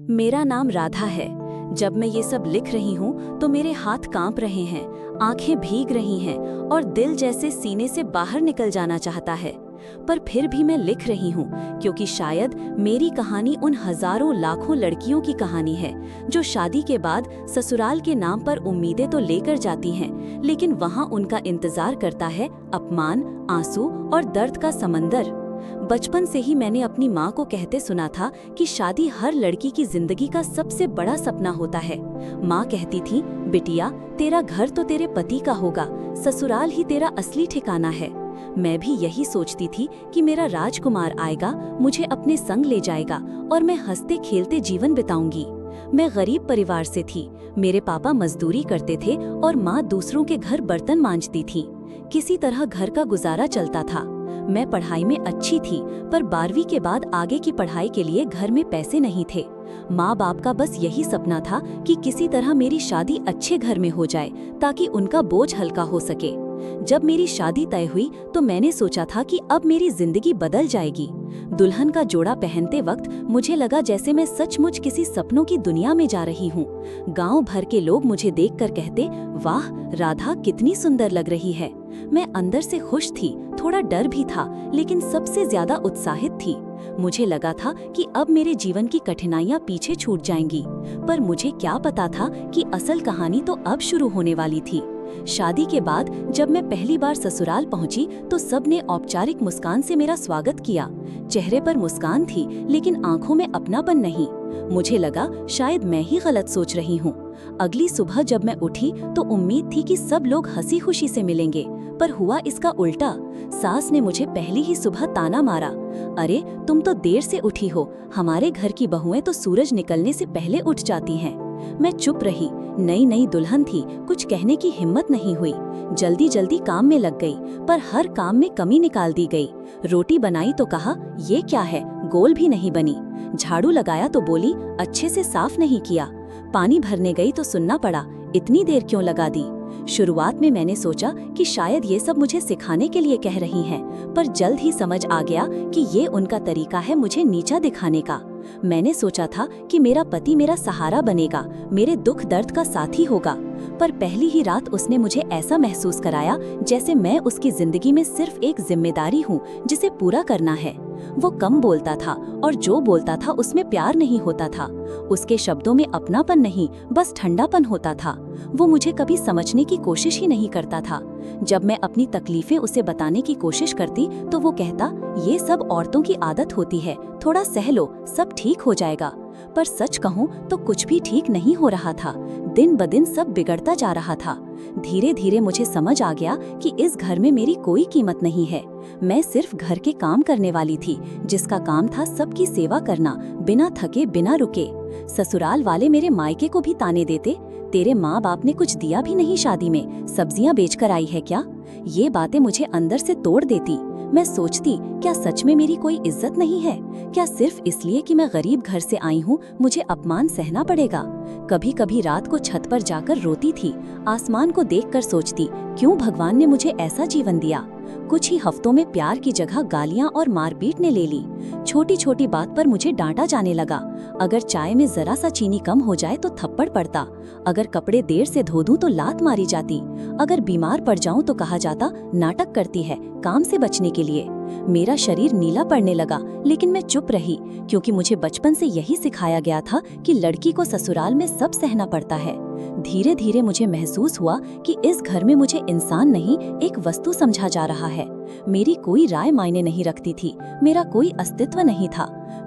मेरा नाम राधा है। जब मैं ये सब लिख रही हूँ तो मेरे हाथ कांप रहे हैं, आंखें भीग रही हैं और दिल जैसे सीने से बाहर निकल जाना चाहता है। पर फिर भी मैं लिख रही हूँ क्योंकि शायद मेरी कहानी उन हजारों लाखों लड़कियों की कहानी है जो शादी के बाद ससुराल के नाम पर उम्मीदें तो लेकर जाती हैं, लेकिन वहाँ उनका इंतजार करता है अपमान, आंसू और दर्द का समंदर। बचपन से ही मैंने अपनी माँ को कहते सुना था कि शादी हर लड़की की जिंदगी का सबसे बड़ा सपना होता है। माँ कहती थी, बिटिया तेरा घर तो तेरे पति का होगा, ससुराल ही तेरा असली ठिकाना है। मैं भी यही सोचती थी कि मेरा राजकुमार आएगा, मुझे अपने संग ले जाएगा और मैं हंसते खेलते जीवन बिताऊंगी। मैं गरीब परिवार से थी, मेरे पापा मजदूरी करते थे और माँ दूसरों के घर बर्तन मांजती थी। किसी तरह घर का गुजारा चलता था। मैं पढ़ाई में अच्छी थी, पर 12वीं के बाद आगे की पढ़ाई के लिए घर में पैसे नहीं थे। माँ बाप का बस यही सपना था कि किसी तरह मेरी शादी अच्छे घर में हो जाए ताकि उनका बोझ हल्का हो सके। जब मेरी शादी तय हुई तो मैंने सोचा था कि अब मेरी जिंदगी बदल जाएगी। दुल्हन का जोड़ा पहनते वक्त मुझे लगा जैसे मैं सचमुच किसी सपनों की दुनिया में जा रही हूँ। गांव भर के लोग मुझे देखकर कहते, वाह राधा कितनी सुंदर लग रही है। मैं अंदर से खुश थी, थोड़ा डर भी था, लेकिन सबसे ज्यादा उत्साहित थी। मुझे लगा था कि अब मेरे जीवन की कठिनाइयां पीछे छूट जाएंगी, पर मुझे क्या पता था कि असल कहानी तो अब शुरू होने वाली थी। शादी के बाद जब मैं पहली बार ससुराल पहुंची तो सबने औपचारिक मुस्कान से मेरा स्वागत किया। चेहरे पर मुस्कान थी, लेकिन आंखों में अपनापन नहीं। मुझे लगा शायद मैं ही गलत सोच रही हूँ। अगली सुबह जब मैं उठी तो उम्मीद थी कि सब लोग हंसी खुशी से मिलेंगे, पर हुआ इसका उल्टा। सास ने मुझे पहली ही सुबह ताना मारा, अरे तुम तो देर से उठी हो, हमारे घर की बहुएं तो सूरज निकलने से पहले उठ जाती हैं। मैं चुप रही, नई नई दुल्हन थी, कुछ कहने की हिम्मत नहीं हुई। जल्दी जल्दी काम में लग गई, पर हर काम में कमी निकाल दी गई। रोटी बनाई तो कहा ये क्या है, गोल भी नहीं बनी। झाड़ू लगाया तो बोली अच्छे से साफ नहीं किया। पानी भरने गई तो सुनना पड़ा, इतनी देर क्यों लगा दी। शुरुआत में मैंने सोचा कि शायद ये सब मुझे सिखाने के लिए कह रही हैं, पर जल्द ही समझ आ गया कि ये उनका तरीका है मुझे नीचा दिखाने का। मैंने सोचा था कि मेरा पति मेरा सहारा बनेगा, मेरे दुख दर्द का साथी होगा, पर पहली ही रात उसने मुझे ऐसा महसूस कराया जैसे मैं उसकी जिंदगी में सिर्फ एक जिम्मेदारी हूँ जिसे पूरा करना है। वो कम बोलता था और जो बोलता था उसमें प्यार नहीं होता था। उसके शब्दों में अपनापन नहीं, बस ठंडापन होता था। वो मुझे कभी समझने की कोशिश ही नहीं करता था। जब मैं अपनी तकलीफें उसे बताने की कोशिश करती तो वो कहता, ये सब औरतों की आदत होती है, थोड़ा सह लो, सब ठीक हो जाएगा। पर सच कहूँ तो कुछ भी ठीक नहीं हो रहा था। दिन ब दिन सब बिगड़ता जा रहा था। धीरे धीरे मुझे समझ आ गया कि इस घर में मेरी कोई कीमत नहीं है। मैं सिर्फ घर के काम करने वाली थी, जिसका काम था सबकी सेवा करना, बिना थके बिना रुके। ससुराल वाले मेरे मायके को भी ताने देते, तेरे माँ बाप ने कुछ दिया भी नहीं शादी में, सब्जियां बेचकर आई है क्या। ये बातें मुझे अंदर से तोड़ देती। मैं सोचती, क्या सच में मेरी कोई इज्जत नहीं है? क्या सिर्फ इसलिए कि मैं गरीब घर से आई हूँ मुझे अपमान सहना पड़ेगा? कभी कभी रात को छत पर जाकर रोती थी, आसमान को देखकर सोचती, क्यों भगवान ने मुझे ऐसा जीवन दिया। कुछ ही हफ्तों में प्यार की जगह गालियां और मारपीट ने ले ली। छोटी छोटी बात पर मुझे डांटा जाने लगा। अगर चाय में जरा सा चीनी कम हो जाए तो थप्पड़ पड़ता, अगर कपड़े देर से धो दूं तो लात मारी जाती, अगर बीमार पड़ जाऊं तो कहा जाता नाटक करती है काम से बचने के लिए। मेरा शरीर नीला पड़ने लगा, लेकिन मैं चुप रही क्योंकि मुझे बचपन से यही सिखाया गया था कि लड़की को ससुराल में सब सहना पड़ता है। धीरे धीरे मुझे महसूस हुआ कि इस घर में मुझे इंसान नहीं, एक वस्तु समझा जा रहा है। मेरी कोई राय मायने नहीं रखती थी, मेरा कोई अस्तित्व नहीं था।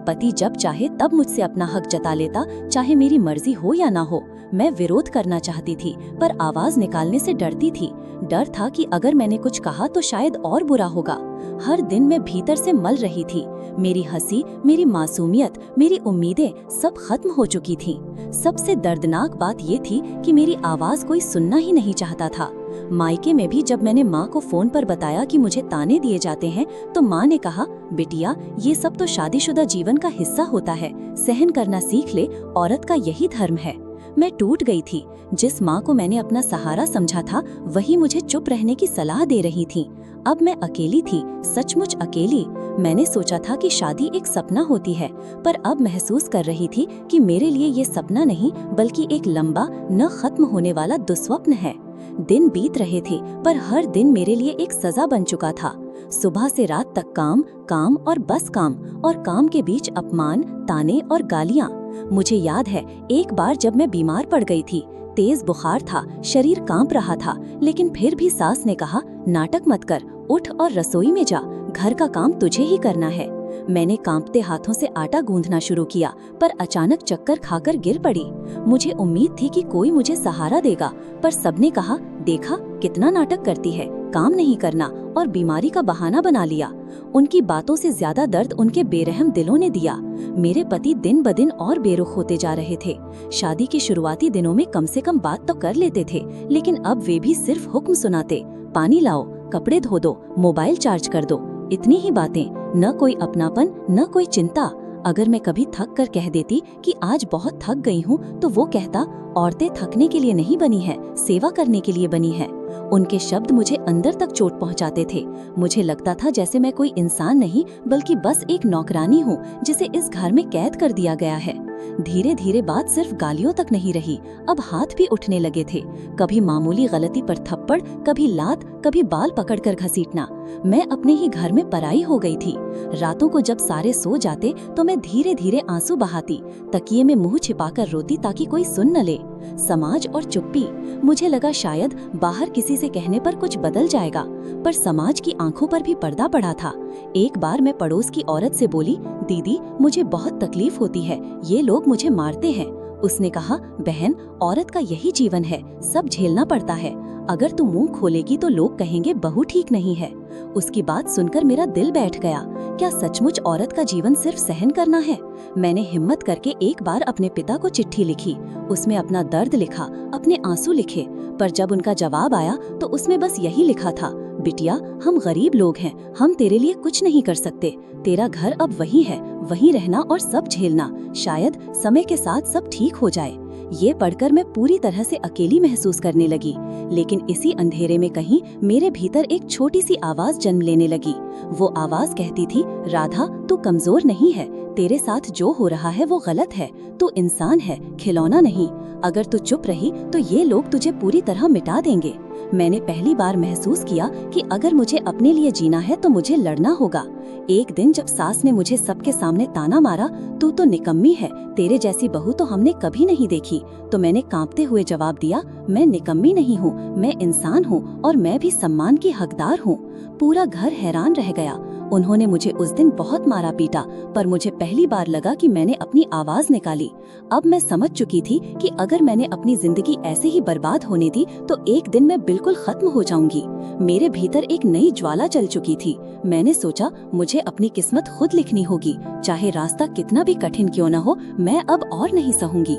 पति जब चाहे तब मुझसे अपना हक जता लेता, चाहे मेरी मर्जी हो या ना हो। मैं विरोध करना चाहती थी, पर आवाज निकालने से डरती थी। डर था कि अगर मैंने कुछ कहा तो शायद और बुरा होगा। हर दिन मैं भीतर से मल रही थी। मेरी हंसी, मेरी मासूमियत, मेरी उम्मीदें सब खत्म हो चुकी थीं। सबसे दर्दनाक बात ये थी कि मेरी आवाज कोई सुनना ही नहीं चाहता था। मायके में भी जब मैंने माँ को फोन पर बताया कि मुझे ताने दिए जाते हैं तो माँ ने कहा, बिटिया ये सब तो शादीशुदा जीवन का हिस्सा होता है, सहन करना सीख ले, औरत का यही धर्म है। मैं टूट गई थी। जिस माँ को मैंने अपना सहारा समझा था वही मुझे चुप रहने की सलाह दे रही थी। अब मैं अकेली थी, सचमुच अकेली। मैंने सोचा था कि शादी एक सपना होती है, पर अब महसूस कर रही थी कि मेरे लिए ये सपना नहीं बल्कि एक लंबा न खत्म होने वाला दुस्वप्न है। दिन बीत रहे थे, पर हर दिन मेरे लिए एक सजा बन चुका था। सुबह से रात तक काम, काम और बस काम, और काम के बीच अपमान, ताने और गालियाँ। मुझे याद है एक बार जब मैं बीमार पड़ गई थी, तेज बुखार था, शरीर कांप रहा था, लेकिन फिर भी सास ने कहा, नाटक मत कर, उठ और रसोई में जा, घर का काम तुझे ही करना है। मैंने कांपते हाथों से आटा गूंथना शुरू किया, पर अचानक चक्कर खाकर गिर पड़ी। मुझे उम्मीद थी कि कोई मुझे सहारा देगा, पर सबने कहा, देखा कितना नाटक करती है, काम नहीं करना, और बीमारी का बहाना बना लिया। उनकी बातों से ज्यादा दर्द उनके बेरहम दिलों ने दिया। मेरे पति दिन ब दिन और बेरुख होते जा रहे थे। शादी के शुरुआती दिनों में कम से कम बात तो कर लेते थे, लेकिन अब वे भी सिर्फ हुक्म सुनाते, पानी लाओ, कपड़े धो दो, मोबाइल चार्ज कर दो, इतनी ही बातें। न कोई अपनापन, न कोई चिंता। अगर मैं कभी थक कर कह देती कि आज बहुत थक गई हूँ, तो वो कहता, औरतें थकने के लिए नहीं बनी है, सेवा करने के लिए बनी है। उनके शब्द मुझे अंदर तक चोट पहुंचाते थे। मुझे लगता था जैसे मैं कोई इंसान नहीं बल्कि बस एक नौकरानी हूँ जिसे इस घर में कैद कर दिया गया है। धीरे धीरे बात सिर्फ गालियों तक नहीं रही, अब हाथ भी उठने लगे थे। कभी मामूली गलती पर थप्पड़, कभी लात, कभी बाल पकड़कर घसीटना। मैं अपने ही घर में पराई हो गई थी। रातों को जब सारे सो जाते तो मैं धीरे धीरे आंसू बहाती, तकिए में मुंह छिपाकर रोती ताकि कोई सुन न ले। समाज और चुप्पी। मुझे लगा शायद बाहर किसी से कहने पर कुछ बदल जाएगा, पर समाज की आंखों पर भी पर्दा पड़ा था। एक बार मैं पड़ोस की औरत से बोली, दीदी मुझे बहुत तकलीफ होती है, ये लोग मुझे मारते हैं। उसने कहा, बहन औरत का यही जीवन है, सब झेलना पड़ता है। अगर तू मुंह खोलेगी तो लोग कहेंगे बहू ठीक नहीं है। उसकी बात सुनकर मेरा दिल बैठ गया। क्या सचमुच औरत का जीवन सिर्फ सहन करना है? मैंने हिम्मत करके एक बार अपने पिता को चिट्ठी लिखी। उसमें अपना दर्द लिखा, अपने आंसू लिखे, पर जब उनका जवाब आया तो उसमें बस यही लिखा था, बिटिया हम गरीब लोग हैं, हम तेरे लिए कुछ नहीं कर सकते। तेरा घर अब वही है, वहीं रहना और सब झेलना। शायद समय के साथ सब ठीक हो जाए। ये पढ़कर मैं पूरी तरह से अकेली महसूस करने लगी, लेकिन इसी अंधेरे में कहीं मेरे भीतर एक छोटी सी आवाज जन्म लेने लगी। वो आवाज कहती थी, राधा तू कमजोर नहीं है, तेरे साथ जो हो रहा है वो गलत है, तू इंसान है, खिलौना नहीं। अगर तू चुप रही तो ये लोग तुझे पूरी तरह मिटा देंगे। मैंने पहली बार महसूस किया कि अगर मुझे अपने लिए जीना है तो मुझे लड़ना होगा। एक दिन जब सास ने मुझे सबके सामने ताना मारा, तू तो निकम्मी है, तेरे जैसी बहू तो हमने कभी नहीं देखी, तो मैंने कांपते हुए जवाब दिया, मैं निकम्मी नहीं हूँ, मैं इंसान हूँ और मैं भी सम्मान की हकदार हूँ। पूरा घर हैरान रह गया। उन्होंने मुझे उस दिन बहुत मारा पीटा, पर मुझे पहली बार लगा कि मैंने अपनी आवाज निकाली। अब मैं समझ चुकी थी कि अगर मैंने अपनी जिंदगी ऐसे ही बर्बाद होने दी तो एक दिन मैं बिल्कुल खत्म हो जाऊंगी। मेरे भीतर एक नई ज्वाला चल चुकी थी। मैंने सोचा मुझे अपनी किस्मत खुद लिखनी होगी, चाहे रास्ता कितना भी कठिन क्यों न हो, मैं अब और नहीं सहूंगी।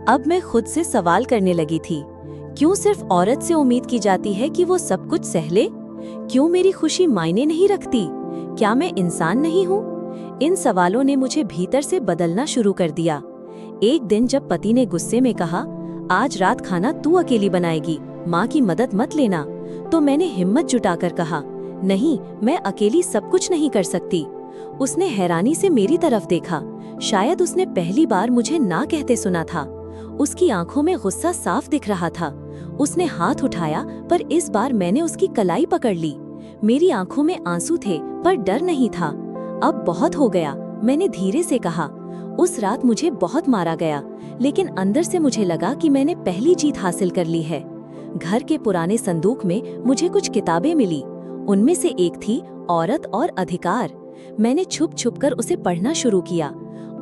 अब मैं खुद से सवाल करने लगी थी, क्यों सिर्फ औरत से उम्मीद की जाती है कि वो सब कुछ सह ले? क्यों मेरी खुशी मायने नहीं रखती? क्या मैं इंसान नहीं हूँ? इन सवालों ने मुझे भीतर से बदलना शुरू कर दिया। एक दिन जब पति ने गुस्से में कहा, आज रात खाना तू अकेली बनाएगी, माँ की मदद मत लेना, तो मैंने हिम्मत जुटाकर कहा, नहीं मैं अकेली सब कुछ नहीं कर सकती। उसने हैरानी से मेरी तरफ देखा। शायद उसने पहली बार मुझे ना कहते सुना था। उसकी आंखों में गुस्सा साफ दिख रहा था। उसने हाथ उठाया, पर इस बार मैंने उसकी कलाई पकड़ ली। मेरी आंखों में आंसू थे पर डर नहीं था। अब बहुत हो गया, मैंने धीरे से कहा। उस रात मुझे बहुत मारा गया, लेकिन अंदर से मुझे लगा कि मैंने पहली जीत हासिल कर ली है। घर के पुराने संदूक में मुझे कुछ किताबें मिली। उनमें से एक थी औरत और अधिकार। मैंने छुप छुप कर उसे पढ़ना शुरू किया।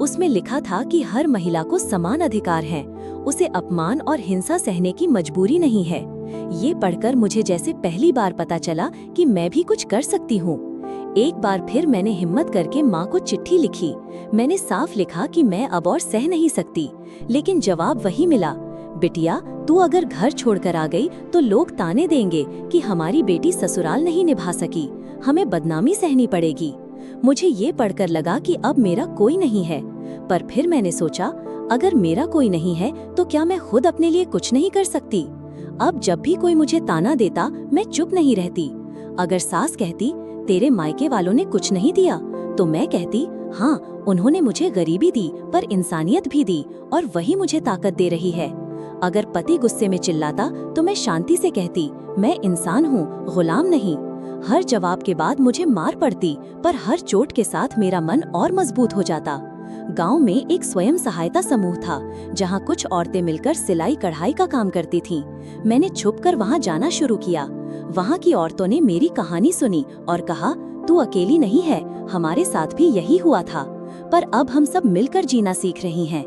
उसमें लिखा था कि हर महिला को समान अधिकार हैं, उसे अपमान और हिंसा सहने की मजबूरी नहीं है। ये पढ़कर मुझे जैसे पहली बार पता चला कि मैं भी कुछ कर सकती हूँ। एक बार फिर मैंने हिम्मत करके माँ को चिट्ठी लिखी। मैंने साफ लिखा कि मैं अब और सह नहीं सकती, लेकिन जवाब वही मिला, बिटिया तू अगर घर छोड़कर आ गई तो लोग ताने देंगे कि हमारी बेटी ससुराल नहीं निभा सकी, हमें बदनामी सहनी पड़ेगी। मुझे ये पढ़कर लगा कि अब मेरा कोई नहीं है, पर फिर मैंने सोचा अगर मेरा कोई नहीं है तो क्या मैं खुद अपने लिए कुछ नहीं कर सकती? अब जब भी कोई मुझे ताना देता मैं चुप नहीं रहती। अगर सास कहती तेरे मायके वालों ने कुछ नहीं दिया, तो मैं कहती, हाँ, उन्होंने मुझे गरीबी दी पर इंसानियत भी दी और वही मुझे ताकत दे रही है। अगर पति गुस्से में चिल्लाता तो मैं शांति से कहती, मैं इंसान हूँ, गुलाम नहीं। हर जवाब के बाद मुझे मार पड़ती, पर हर चोट के साथ मेरा मन और मजबूत हो जाता। गांव में एक स्वयं सहायता समूह था, जहां कुछ औरतें मिलकर सिलाई कढ़ाई का काम करती थीं। मैंने छुपकर वहां जाना शुरू किया। वहां की औरतों ने मेरी कहानी सुनी और कहा, तू अकेली नहीं है, हमारे साथ भी यही हुआ था, पर अब हम सब मिलकर जीना सीख रही हैं।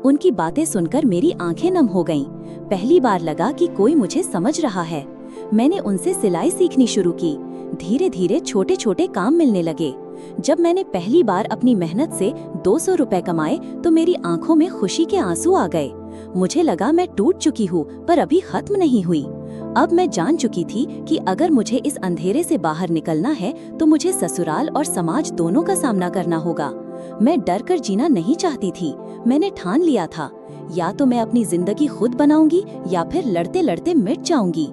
उनकी बातें सुनकर मेरी आंखें नम हो गईं। पहली बार लगा कि कोई मुझे समझ रहा है। मैंने उनसे सिलाई सीखनी शुरू की। धीरे धीरे छोटे छोटे काम मिलने लगे। जब मैंने पहली बार अपनी मेहनत से 200 रुपए कमाए तो मेरी आंखों में खुशी के आंसू आ गए। मुझे लगा मैं टूट चुकी हूँ, पर अभी खत्म नहीं हुई। अब मैं जान चुकी थी कि अगर मुझे इस अंधेरे से बाहर निकलना है तो मुझे ससुराल और समाज दोनों का सामना करना होगा। मैं डर कर जीना नहीं चाहती थी। मैंने ठान लिया था, या तो मैं अपनी जिंदगी खुद बनाऊंगी या फिर लड़ते लड़ते मिट जाऊंगी।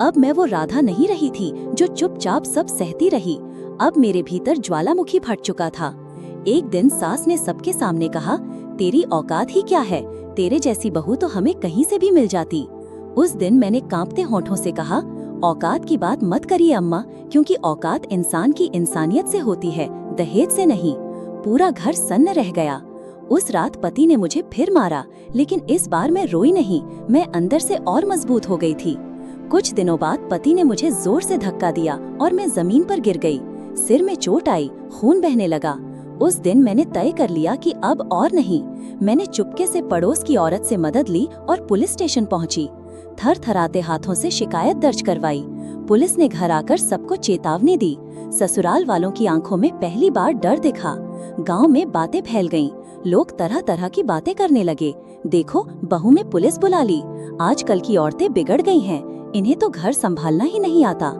अब मैं वो राधा नहीं रही थी जो चुपचाप सब सहती रही। अब मेरे भीतर ज्वालामुखी फट चुका था। एक दिन सास ने सबके सामने कहा, तेरी औकात ही क्या है, तेरे जैसी बहू तो हमें कहीं से भी मिल जाती। उस दिन मैंने कांपते होठों से कहा, औकात की बात मत करिए अम्मा, क्योंकि औकात इंसान की इंसानियत से होती है, दहेज से नहीं। पूरा घर सन्न रह गया। उस रात पति ने मुझे फिर मारा, लेकिन इस बार मैं रोई नहीं, मैं अंदर से और मजबूत हो गई थी। कुछ दिनों बाद पति ने मुझे जोर से धक्का दिया और मैं जमीन पर गिर गई। सिर में चोट आई, खून बहने लगा। उस दिन मैंने तय कर लिया कि अब और नहीं। मैंने चुपके से पड़ोस की औरत से मदद ली और पुलिस स्टेशन पहुंची। थरथराते हाथों से शिकायत दर्ज करवाई। पुलिस ने घर आकर सबको चेतावनी दी। ससुराल वालों की आंखों में पहली बार डर दिखा। गांव में बातें फैल गईं। लोग तरह तरह की बातें करने लगे। देखो, बहू में पुलिस बुला ली, आजकल की औरतें बिगड़ गई हैं, इन्हें तो घर संभालना ही नहीं आता।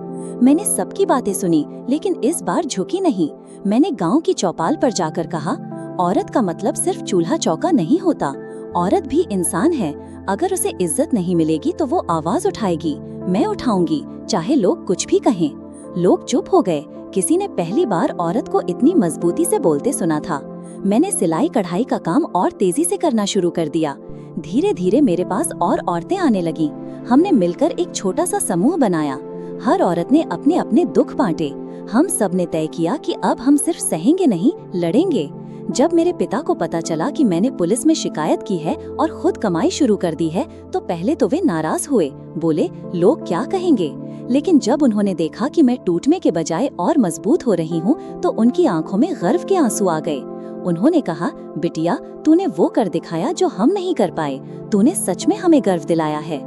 मैंने सबकी बातें सुनी, लेकिन इस बार झुकी नहीं। मैंने गांव की चौपाल पर जाकर कहा, औरत का मतलब सिर्फ चूल्हा चौका नहीं होता, औरत भी इंसान है। अगर उसे इज्जत नहीं मिलेगी तो वो आवाज उठाएगी, मैं उठाऊंगी, चाहे लोग कुछ भी कहें। लोग चुप हो गए। किसी ने पहली बार औरत को इतनी मजबूती से बोलते सुना था। मैंने सिलाई कढ़ाई का काम और तेजी से करना शुरू कर दिया। धीरे धीरे मेरे पास और औरतें आने लगी। हमने मिलकर एक छोटा सा समूह बनाया। हर औरत ने अपने अपने दुख बांटे। हम सब ने तय किया कि अब हम सिर्फ सहेंगे नहीं, लड़ेंगे। जब मेरे पिता को पता चला कि मैंने पुलिस में शिकायत की है और खुद कमाई शुरू कर दी है, तो पहले तो वे नाराज हुए, बोले लोग क्या कहेंगे। लेकिन जब उन्होंने देखा कि मैं टूटने के बजाय और मजबूत हो रही हूँ, तो उनकी आंखों में गर्व के आंसू आ गए। उन्होंने कहा, बिटिया, तूने वो कर दिखाया जो हम नहीं कर पाए, तूने सच में हमें गर्व दिलाया है।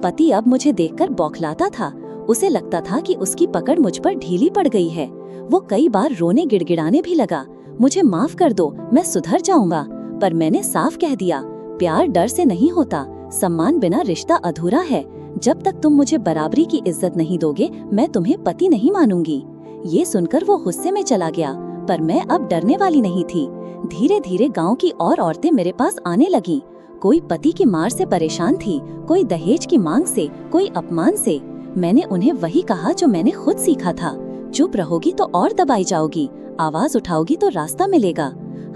पति अब मुझे देखकर बौखलाता था। उसे लगता था कि उसकी पकड़ मुझ पर ढीली पड़ गई है। वो कई बार रोने गिड़गिड़ाने भी लगा, मुझे माफ कर दो, मैं सुधर जाऊंगा। पर मैंने साफ कह दिया, प्यार डर से नहीं होता, सम्मान बिना रिश्ता अधूरा है। जब तक तुम मुझे बराबरी की इज्जत नहीं दोगे, मैं तुम्हें पति नहीं मानूंगी। ये सुनकर वो गुस्से में चला गया, पर मैं अब डरने वाली नहीं थी। धीरे धीरे गांव की और औरतें मेरे पास आने लगीं। कोई पति की मार से परेशान थी, कोई दहेज की मांग से, कोई अपमान से। मैंने उन्हें वही कहा जो मैंने खुद सीखा था, चुप रहोगी तो और दबाई जाओगी, आवाज उठाओगी तो रास्ता मिलेगा।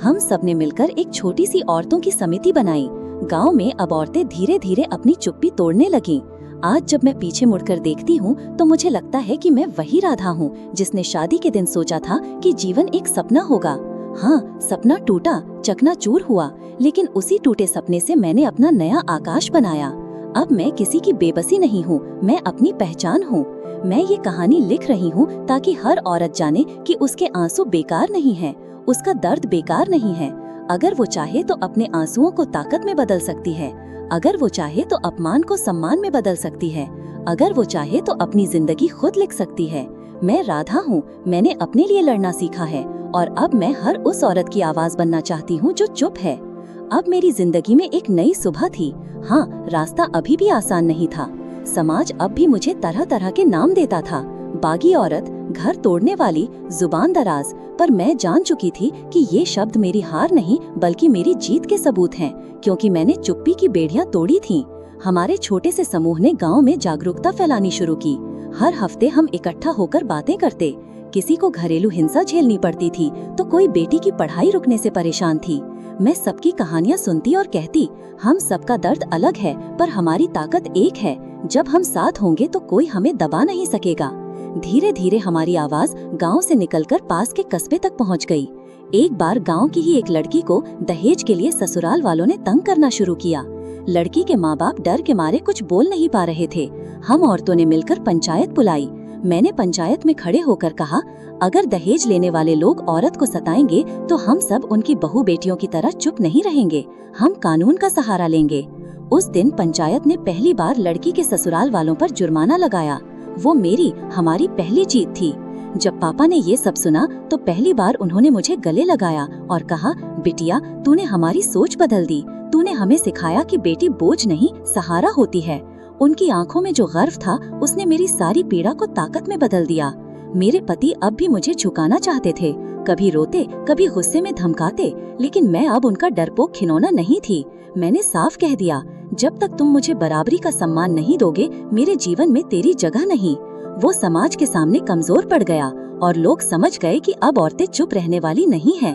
हम सब ने मिलकर एक छोटी सी औरतों की समिति बनाई। गांव में अब औरतें धीरे धीरे अपनी चुप्पी तोड़ने लगीं। आज जब मैं पीछे मुड़कर देखती हूँ तो मुझे लगता है कि मैं वही राधा हूँ जिसने शादी के दिन सोचा था कि जीवन एक सपना होगा। हाँ, सपना टूटा, चकनाचूर हुआ, लेकिन उसी टूटे सपने से मैंने अपना नया आकाश बनाया। अब मैं किसी की बेबसी नहीं हूँ, मैं अपनी पहचान हूँ। मैं ये कहानी लिख रही हूँ ताकि हर औरत जाने कि उसके आंसू बेकार नहीं हैं, उसका दर्द बेकार नहीं है। अगर वो चाहे तो अपने आंसुओं को ताकत में बदल सकती है। अगर वो चाहे तो अपमान को सम्मान में बदल सकती है। अगर वो चाहे तो अपनी जिंदगी खुद लिख सकती है। मैं राधा हूँ, मैंने अपने लिए लड़ना सीखा है और अब मैं हर उस औरत की आवाज बनना चाहती हूँ जो चुप है। अब मेरी जिंदगी में एक नई सुबह थी। हाँ, रास्ता अभी भी आसान नहीं था। समाज अब भी मुझे तरह तरह के नाम देता था, बागी औरत, घर तोड़ने वाली, जुबान दराज। पर मैं जान चुकी थी कि ये शब्द मेरी हार नहीं बल्कि मेरी जीत के सबूत हैं, क्योंकि मैंने चुप्पी की बेड़ियां तोड़ी थीं। हमारे छोटे से समूह ने गांव में जागरूकता फैलानी शुरू की। हर हफ्ते हम इकट्ठा होकर बातें करते। किसी को घरेलू हिंसा झेलनी पड़ती थी तो कोई बेटी की पढ़ाई रुकने से परेशान थी। मैं सबकी कहानियाँ सुनती और कहती, हम सबका दर्द अलग है पर हमारी ताकत एक है। जब हम साथ होंगे तो कोई हमें दबा नहीं सकेगा। धीरे धीरे हमारी आवाज गांव से निकलकर पास के कस्बे तक पहुंच गई। एक बार गांव की ही एक लड़की को दहेज के लिए ससुराल वालों ने तंग करना शुरू किया। लड़की के माँ बाप डर के मारे कुछ बोल नहीं पा रहे थे। हम औरतों ने मिलकर पंचायत बुलाई। मैंने पंचायत में खड़े होकर कहा, अगर दहेज लेने वाले लोग औरत को सताएंगे तो हम सब उनकी बहू बेटियों की तरह चुप नहीं रहेंगे, हम कानून का सहारा लेंगे। उस दिन पंचायत ने पहली बार लड़की के ससुराल वालों पर जुर्माना लगाया। वो हमारी पहली जीत थी। जब पापा ने ये सब सुना तो पहली बार उन्होंने मुझे गले लगाया और कहा, बिटिया तूने हमारी सोच बदल दी, तूने हमें सिखाया कि बेटी बोझ नहीं सहारा होती है। उनकी आंखों में जो गर्व था उसने मेरी सारी पीड़ा को ताकत में बदल दिया। मेरे पति अब भी मुझे झुकाना चाहते थे, कभी रोते कभी गुस्से में धमकाते, लेकिन मैं अब उनका डरपोक खिलौना नहीं थी। मैंने साफ कह दिया, जब तक तुम मुझे बराबरी का सम्मान नहीं दोगे मेरे जीवन में तेरी जगह नहीं। वो समाज के सामने कमजोर पड़ गया और लोग समझ गए कि अब औरतें चुप रहने वाली नहीं हैं।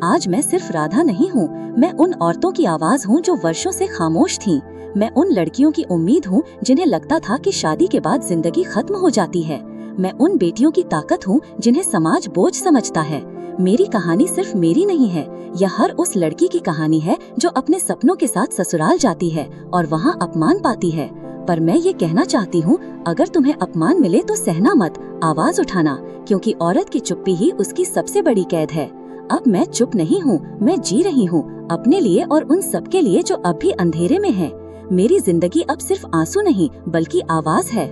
आज मैं सिर्फ राधा नहीं हूँ, मैं उन औरतों की आवाज हूँ जो वर्षों से खामोश थीं। मैं उन लड़कियों की उम्मीद हूँ जिन्हें लगता था कि शादी के बाद जिंदगी खत्म हो जाती है। मैं उन बेटियों की ताकत हूँ जिन्हें समाज बोझ समझता है। मेरी कहानी सिर्फ मेरी नहीं है, यह हर उस लड़की की कहानी है जो अपने सपनों के साथ ससुराल जाती है और वहाँ अपमान पाती है। पर मैं ये कहना चाहती हूँ, अगर तुम्हें अपमान मिले तो सहना मत, आवाज उठाना, क्योंकि औरत की चुप्पी ही उसकी सबसे बड़ी कैद है। अब मैं चुप नहीं हूँ, मैं जी रही हूँ अपने लिए और उन सबके लिए जो अब भी अंधेरे में है। मेरी जिंदगी अब सिर्फ आंसू नहीं बल्कि आवाज है।